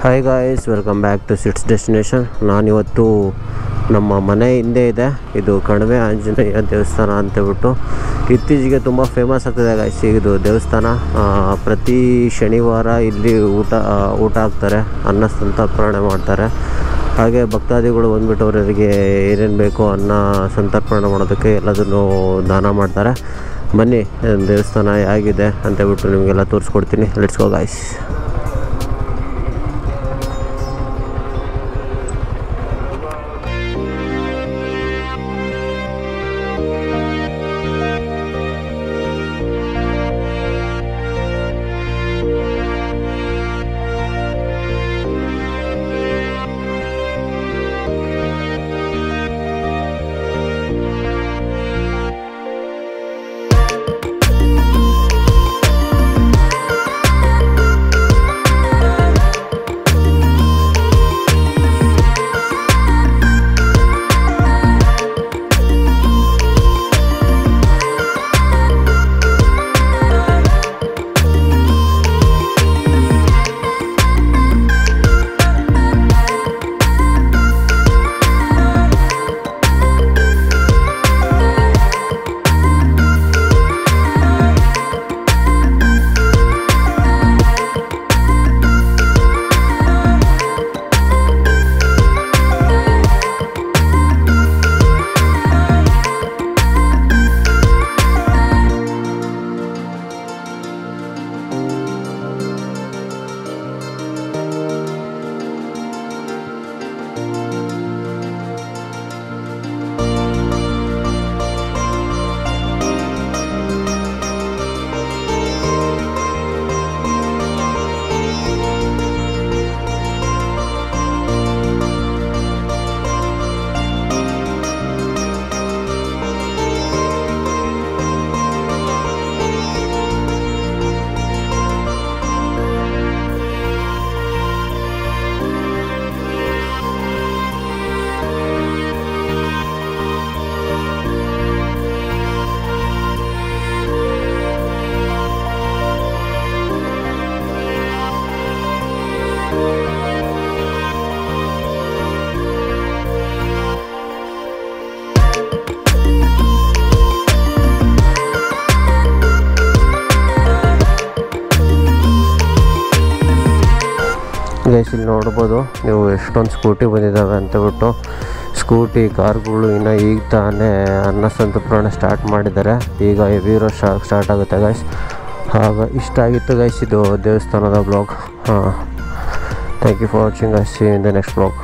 Hi guys, welcome back to sits destination. ನಾನಿವತ್ತು ನಮ್ಮ ಮನೆ ಹಿಂದೆ ಇದೆ, ಇದು ಕಣಿವೆ ಆಂಜನೇಯ ದೇವಸ್ಥಾನ ಅಂತೇಳ್ಬಿಟ್ಟು ಇತ್ತೀಚೆಗೆ ತುಂಬ ಫೇಮಸ್ ಆಗ್ತಿದೆ ಗಾಯ್ಸ್. ಇದು ದೇವಸ್ಥಾನ ಪ್ರತಿ ಶನಿವಾರ ಇಲ್ಲಿ ಊಟ ಹಾಕ್ತಾರೆ, ಅನ್ನ ಸಂತರ್ಪಣೆ ಮಾಡ್ತಾರೆ. ಹಾಗೆ ಭಕ್ತಾದಿಗಳು ಬಂದುಬಿಟ್ಟು ಅವರಿಗೆ ಏನೇನು ಬೇಕೋ ಅನ್ನ ಸಂತರ್ಪಣೆ ಮಾಡೋದಕ್ಕೆ ಎಲ್ಲದನ್ನು ದಾನ ಮಾಡ್ತಾರೆ. ಬನ್ನಿ ದೇವಸ್ಥಾನ ಹೇಗಿದೆ ಅಂತೇಳ್ಬಿಟ್ಟು ನಿಮಗೆಲ್ಲ ತೋರಿಸ್ಕೊಡ್ತೀನಿ. Let's go guys. ಗೈಸ್, ಇಲ್ಲಿ ನೋಡ್ಬೋದು ನೀವು ಎಷ್ಟೊಂದು ಸ್ಕೂಟಿ ಬಂದಿದ್ದಾವೆ ಅಂತೇಳ್ಬಿಟ್ಟು. ಸ್ಕೂಟಿ ಕಾರ್ಗಳು ಇನ್ನು ಈಗ ತಾನೇ ಅನ್ನ ಸಂತರ್ಪಣೆ ಸ್ಟಾರ್ಟ್ ಮಾಡಿದ್ದಾರೆ. ಈಗ ಹೆವಿ ರಶ್ ಸ್ಟಾರ್ಟ್ ಆಗುತ್ತೆ ಗೈಸ್. ಇಷ್ಟ ಆಗಿತ್ತು ಗೈಸ್ ಇದು ದೇವಸ್ಥಾನದ blog. Thank you for watching guys. See you in the next blog.